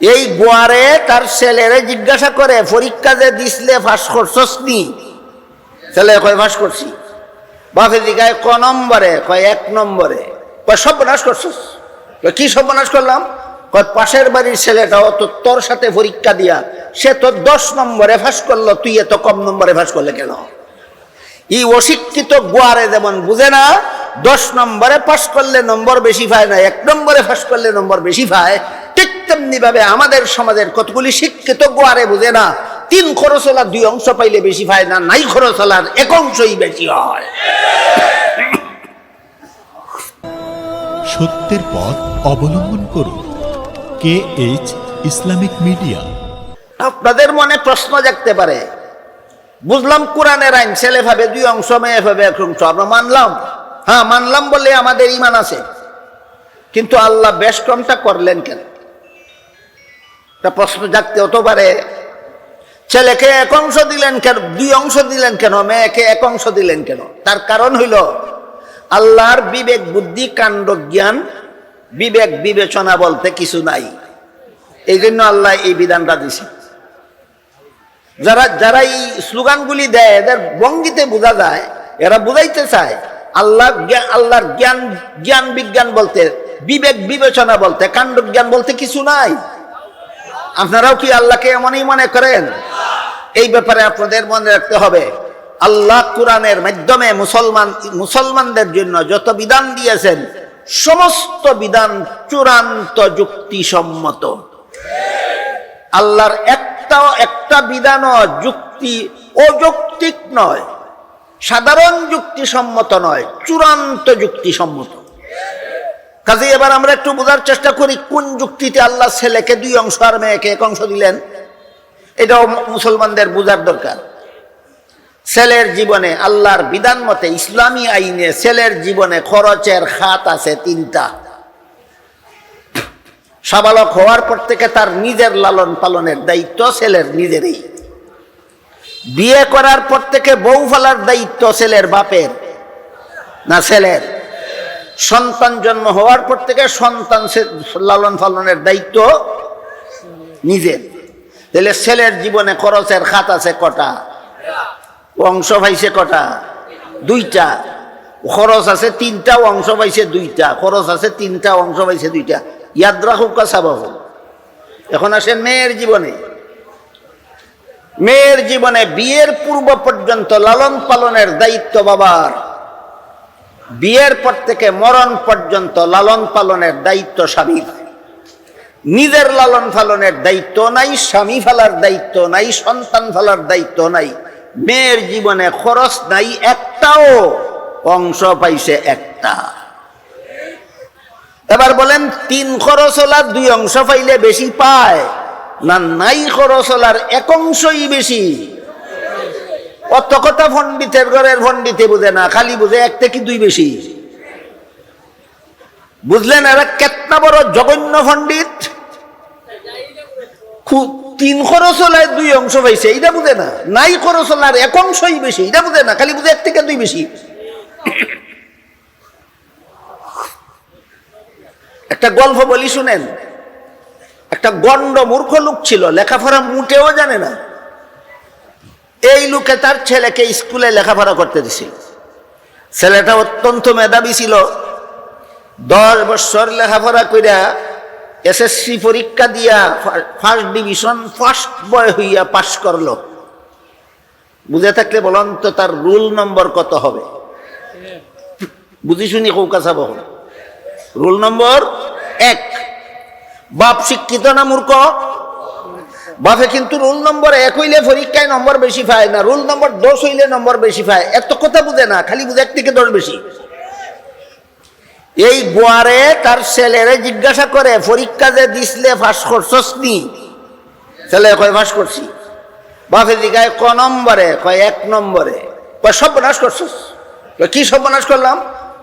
এই গোয়ারে তার ছেলেরে জিজ্ঞাসা করে, পরীক্ষা যে দিসলে ফাঁস করছস নি? ছেলে কয় ফাঁস করছি। বাপে জিগায় ক নম্বরে? কয় 1 নম্বরে। কয় সর্বনাশ করছস। কি সর্বনাশ করলাম? কয় পাশের বাড়ির ছেলেটাও তো তোর সাথে পরীক্ষা দিয়া সে তো 10 নম্বরে ফাঁস করলো, তুই এত কম নম্বরে ফাঁস করলে কেন? এই অশিক্ষিত গোয়ারে যেমন বুঝে না 10 নম্বরে পাস করলে নম্বর বেশি পায় না, 1 নম্বরে পাস করলে নম্বর বেশি পায়, ঠিক তেমনি ভাবে আমাদের সমাজের কতগুলি শিক্ষিত গোয়ারে বুঝে না 3 খরচওয়ালা 2 অংশ পাইলে বেশি পায় না, নাই খরচওয়ালার 1 অংশই বেশি হয়। সত্যের পথ অবলম্বন করুন। KH Islamic media. আপনাদের মনে প্রশ্ন জাগতে পারে, বুঝলাম কোরআনের আইন, ছেলে ভাবে 2 অংশ, মেয়ে ভাবে 1 অংশ, আমরা মানলাম, হ্যাঁ মানলাম বলে আমাদের ঈমান আছে, কিন্তু আল্লাহ বেশ কমটা করলেন কেন? একটা প্রশ্ন জাগতে হতে পারে। ছেলেকে 1 অংশ দিলেন কেন, 2 অংশ দিলেন কেন, মেয়েকে 1 অংশ দিলেন কেন? তার কারণ হইল আল্লাহর বিবেক বুদ্ধি কাণ্ড জ্ঞান বিবেক বিবেচনা বলতে কিছু নাই, এই জন্য আল্লাহ এই বিধানটা দিছে। যারা এই স্লোগানগুলি দেয় এদের ভঙ্গিতে বোঝা যায় এরা বুঝাইতে চায় আল্লাহর জ্ঞান বিজ্ঞান বলতে, বিবেক বিবেচনা বলতে, কাণ্ড জ্ঞান বলতে কিছু নাই। আপনারাও কি আল্লাহকে এমনই মনে করেন? এই ব্যাপারে আপনাদের মনে রাখতে হবে, আল্লাহ কোরআনের মাধ্যমে মুসলমানদের জন্য যত বিধান দিয়েছেন সমস্ত বিধান চূড়ান্ত যুক্তিসম্মত। আল্লাহর একটা বিধানও যুক্তি অযৌক্তিক নয়, সাধারণ যুক্তিসম্মত নয়, চূড়ান্ত যুক্তিসম্মত। কাজে এবার আমরা একটু বোঝার চেষ্টা করি কোন যুক্তিতে আল্লাহ ছেলেকে 2 অংশ আর মেয়েকে 1 অংশ দিলেন। এটাও মুসলমানদের বোঝার দরকার। ছেলের জীবনে আল্লাহর বিধান মতে ইসলামী আইনে ছেলের জীবনে খরচের খাত আছে 3টা। সাবালক হওয়ার পর থেকে তার নিজের লালন পালনের দায়িত্ব ছেলের নিজেরই। বিয়ে করার পর থেকে বউ ফেলার দায়িত্ব ছেলের বাপের না ছেলের? সন্তান জন্ম হওয়ার পর থেকে সন্তান লালন পালনের দায়িত্ব নিজের। তাহলে ছেলের জীবনে খরচের খাত আছে কটা? অংশ পাইছে কটা? 2টা। খরচ আছে 3টা, অংশ পাইছে 2টা। খরচ আছে 3টা, অংশ পাইছে 2টা। ইয়াদ রাখুক কাসাবাহু। এখন আসেন মেয়ের জীবনে। মেয়ের জীবনে বিয়ের পূর্ব পর্যন্ত লালন পালনের দায়িত্ব বাবার, বিয়ের পর থেকে মরণ পর্যন্ত লালন পালনের দায়িত্ব স্বামীর। নিজের লালন পালনের দায়িত্ব নাই, স্বামী ফেলার দায়িত্ব নাই, সন্তান ফেলার দায়িত্ব নাই। মেয়ের জীবনে খরচ নাই একটাও, অংশ পাইছে 1টা। এবার বলেন 3 খরচওয়ালা 2 অংশ পাইলে বেশি পায় না নাই খরচওয়ালার 1 অংশই বেশি? অত কথা পণ্ডিতের ঘরের পণ্ডিতে বুঝে না, খালি বুঝে 1 থেকে 2 বেশি। বুঝলেন এরা কেতনা বড় জঘন্য পণ্ডিত? 3 খরচওয়ালায় 2 অংশ পাইছে এটা বুঝে না, নাই খরচওয়ালার 1 অংশই বেশি এটা বুঝে না, খালি বুঝে 1 থেকে 2 বেশি। একটা গল্প বলি শুনেন। একটা গন্ড মূর্খ লোক ছিল, লেখাপড়া মোটেও জানে না। এই লোকে তার ছেলেকে স্কুলে লেখাপড়া করতে দিছিল। ছেলেটা অত্যন্ত মেধাবী ছিল। 10 বছর লেখাপড়া কইরা এসএসসি পরীক্ষা দিয়া ফার্স্ট ডিভিশন ফার্স্ট বয় হইয়া পাশ করলো। বুঝে থাকলে বলুন তো তার রোল নম্বর কত হবে? বুঝি শুনি কৌকাছা বহু। Roll number 1। বাপ শিক্ষিত না মূর্খ? বাপে কিন্তু রোল নম্বর 1 হইলে পরীক্ষায় নম্বর বেশি পায় না, রোল নম্বর 10 হইলে নম্বর বেশি পায়। এত কথা বুঝে না, খালি বুঝে 1 থেকে 10 বেশি। এই গোয়ারে তার ছেলেরে জিজ্ঞাসা করে, পরীক্ষা যে দিসলে ফাঁস করছস নি? ছেলে কয় ফাঁস করছি। বাপে জিগায় ক নম্বরে? কয় 1 নম্বরে। কয় সর্বনাশ করছস। কি সর্বনাশ করলাম?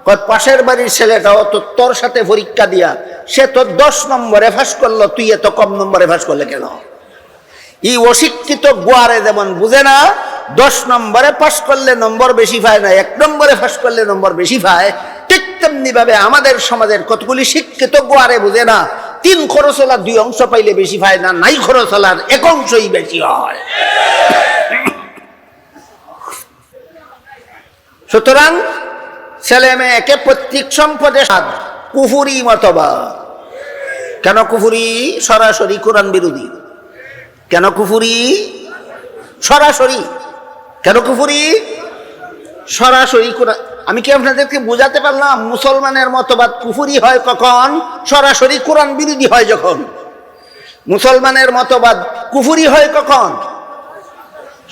কয় পাশের বাড়ির ছেলেটাও তো তোর সাথে পরীক্ষা দিয়া সে তো 10 নম্বরে ফাঁস করলো, তুই এত কম নম্বরে ফাঁস করলে কেন? এই অশিক্ষিত গোয়ারে যেমন বুঝে না 10 নম্বরে পাস করলে নম্বর বেশি পায় না, 1 নম্বরে পাস করলে নম্বর বেশি পায়, ঠিক তেমনি ভাবে আমাদের সমাজের কতগুলি শিক্ষিত গোয়ারে বুঝে না তিন খরচলা দুই অংশ পাইলে বেশি পায় না, নাই খরচলার এক অংশই বেশি হয়। সুতরাং ছেলে মেয়েকে পৈতৃক সম্পদে কুফুরি মতবাদ। কেন কুফুরি? সরাসরি কোরআন বিরোধী। কেন কুফুরি? সরাসরি। কেন কুফুরি? সরাসরি কোরআন। আমি কি আপনাদেরকে বোঝাতে পারলাম? মুসলমানের মতবাদ কুফুরি হয় কখন? সরাসরি কোরআন বিরোধী হয় যখন। মুসলমানের মতবাদ কুফুরি হয় কখন?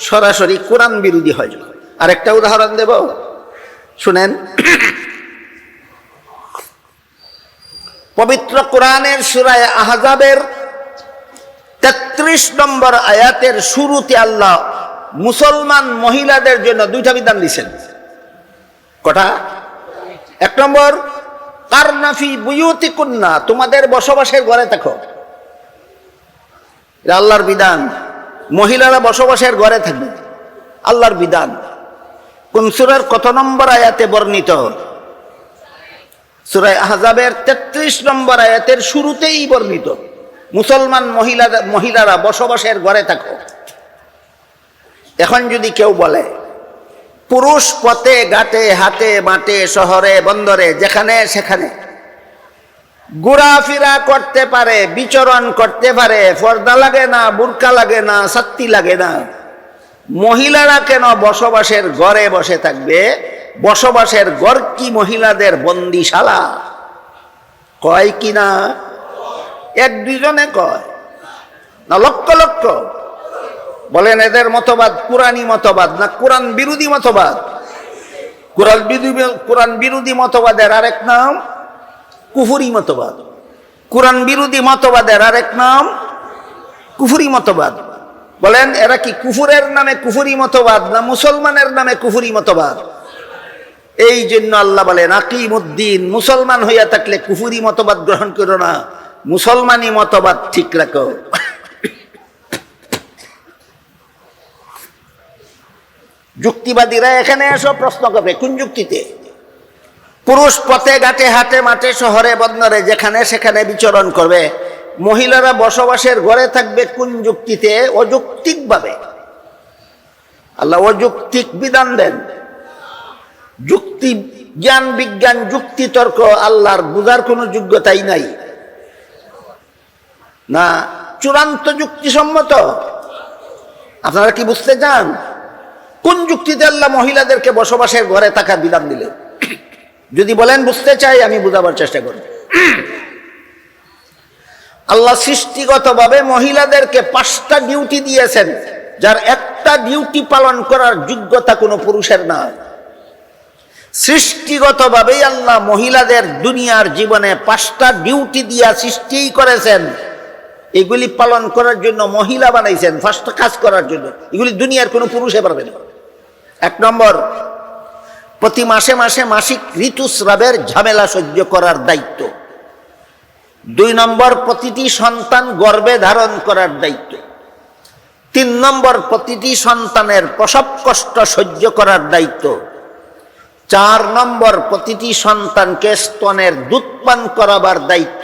সরাসরি কোরআন বিরোধী হয় যখন। আরেকটা উদাহরণ দেব, শুনেন। পবিত্র কোরআনের সূরা আহজাবের 33 নম্বর আয়াতের শুরুতে আল্লাহ মুসলমান মহিলাদের জন্য দুইটা বিধান দিয়েছেন। কটা? এক নম্বর, কারনাফি বুয়ুতিকুন্না, তোমাদের বসবাসের ঘরে থাকো। এটা আল্লাহর বিধান, মহিলারা বসবাসের ঘরে থাকবে, আল্লাহর বিধান। কোন সূরার কত নম্বর আয়াতে বর্ণিত? সূরা আহজাবের 33 নম্বর আয়াতের শুরুতেই বর্ণিত, মুসলমান মহিলারা বসবাসের ঘরে থাকো। এখন যদি কেউ বলে পুরুষ পথে ঘাটে হাটে মাঠে শহরে বন্দরে যেখানে সেখানে ঘোরাফেরা করতে পারে, বিচরণ করতে পারে, পর্দা লাগে না, বুরকা লাগে না, ছাত্তি লাগে না, মহিলারা কেন বসবাসের ঘরে বসে থাকবে? বসবাসের ঘর কি মহিলাদের বন্দিশালা? কয় কি না? এক দুইজনে কয় না লক্ষ লক্ষ? বলেন এদের মতবাদ কোরআনী মতবাদ না কোরআন বিরোধী মতবাদ? কোরআন বিরোধী মতবাদের আরেক নাম কুফুরি মতবাদ। কোরআন বিরোধী মতবাদের আরেক নাম কুফুরি মতবাদ। বলেন এরা কি কুফুরের নামে কুফুরি মতবাদ না মুসলমানের নামে কুফুরি মতবাদ? এই জন্য আল্লাহ বলেন আকিমুদ্দিন, মুসলমান হইয়া থাকলে কুফুরি মতবাদ গ্রহণ করো না, মুসলমানি মতবাদ ঠিক রাখো। যুক্তিবাদীরা এখানে এসব প্রশ্ন করবে, কোন যুক্তিতে? পুরুষ পথে ঘাটে হাটে মাঠে শহরে বন্দরে যেখানে সেখানে বিচরণ করবে, মহিলারা বসবাসের ঘরে থাকবে কোন যুক্তিতে? অযৌক্তিক ভাবে আল্লাহ অযৌক্তিক বিধান দেন। যুক্তি, জ্ঞান বিজ্ঞান, যুক্তি তর্ক আল্লাহর বুঝার কোনো যোগ্যতাই নাই না, চূড়ান্ত যুক্তিসম্মত। আপনারা কি বুঝতে চান কোন যুক্তিতে আল্লাহ মহিলাদেরকে বসবাসের ঘরে থাকার বিধান দিলেন? যদি বলেন বুঝতে চাই, আমি বুঝাবার চেষ্টা করব। আল্লাহ সৃষ্টিগতভাবে মহিলাদেরকে 5টা ডিউটি দিয়েছেন, যার একটা ডিউটি পালন করার যোগ্যতা কোনো পুরুষের না। সৃষ্টিগতভাবেই আল্লাহ মহিলাদের দুনিয়ার জীবনে 5টা ডিউটি দিয়া সৃষ্টি করেছেন। এগুলি পালন করার জন্য মহিলা বানাইছেন, 5টা কাজ করার জন্য। এগুলি দুনিয়ার কোনো পুরুষে পারবে না। 1 নম্বর, প্রতি মাসে মাসে মাসিক ঋতুস্রাবের ঝামেলা সহ্য করার দায়িত্ব। 2 নম্বর, প্রতিটি সন্তান গর্ভে ধারণ করার দায়িত্ব। 3 নম্বর, প্রতিটি সন্তানের প্রসব কষ্ট সহ্য করার দায়িত্ব। 4 নম্বর, প্রতিটি সন্তানকে স্তনের দুধ পান করাবার দায়িত্ব।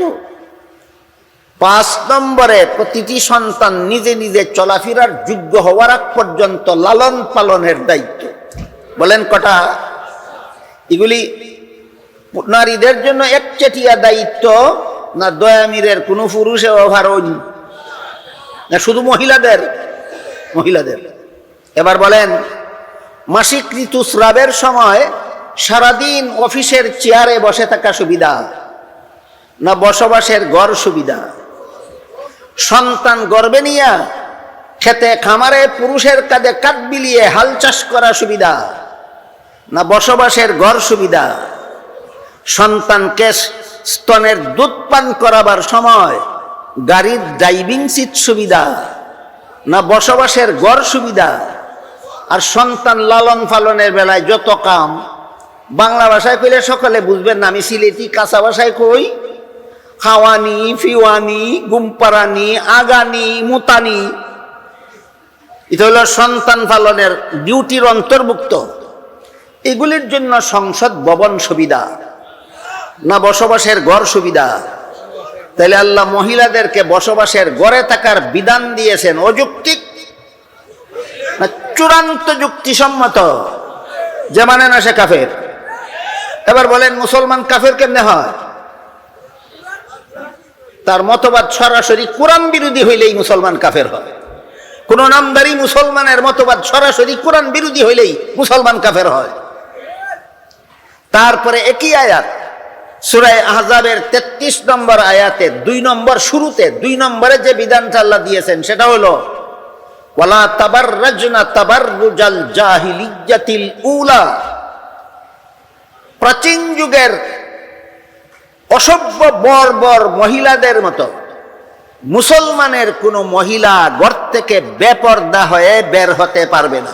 5 নম্বরে, প্রতিটি সন্তান নিজে নিজে চলাফেরার যোগ্য হওয়ার আগ পর্যন্ত লালন পালনের দায়িত্ব। বলেন কটা? এগুলি নারীদের জন্য একচেটিয়া দায়িত্ব না দয়ামিরের কোনো পুরুষে ওভারঅল না শুধু মহিলাদের? মহিলাদের। এবার বলেন, মাসিক ঋতুস্রাবের সময় সারাদিন অফিসের চেয়ারে বসে থাকা সুবিধা না বসবাসের ঘর সুবিধা? সন্তান গর্ভে নিয়ে খেতে খামারে পুরুষের কাঁধে কাঁধ বিলিয়ে হাল চাষ করা সুবিধা না বসবাসের ঘর সুবিধা? সন্তানকে স্তনের দুধ পান করাবার সময় গাড়ির ড্রাইভিং সিট সুবিধা না বসবাসের ঘর সুবিধা? আর সন্তান লালন পালনের বেলায় যত কাম, বাংলা ভাষায় কইলে সকলে বুঝবেন না, আমি সিলেটি কাঁচা ভাষায় কই, খাওয়ানি, ফিওয়ানি, গুমপারানি, আগানি, মুতানি, এটা হলো সন্তান পালনের ডিউটির অন্তর্ভুক্ত। এগুলির জন্য সংসদ ভবন সুবিধা না বসবাসের ঘর সুবিধা? তাহলে আল্লাহ মহিলাদেরকে বসবাসের গড়ে থাকার বিধান দিয়েছেন অযৌক্তিক না চূড়ান্ত যুক্তিসম্মত? যে মানে না সে কাফের। এবার বলেন মুসলমান কাফের কেমনে হয়? তার মতবাদ সরাসরি কোরআন বিরোধী হইলেই মুসলমান কাফের হয়। কোন নামদারি মুসলমানের মতবাদ সরাসরি কোরআন বিরোধী হইলেই মুসলমান কাফের হয়। তারপরে একই আয়াত সূরা আহজাবের 33 নম্বর আয়াতে 2 নম্বর শুরুতে 2 নম্বরে যে বিধানটা আল্লাহ দিয়েছেন সেটা হলো ওয়ালা তাবাররাজনা তাবাররুজাল জাহিলিয়্যাতিল উলা। প্রাচীন যুগের অসভ্য বর্বর মহিলাদের মতো মুসলমানের কোন মহিলা ঘর থেকে বেপরদা হয়ে বের হতে পারবে না।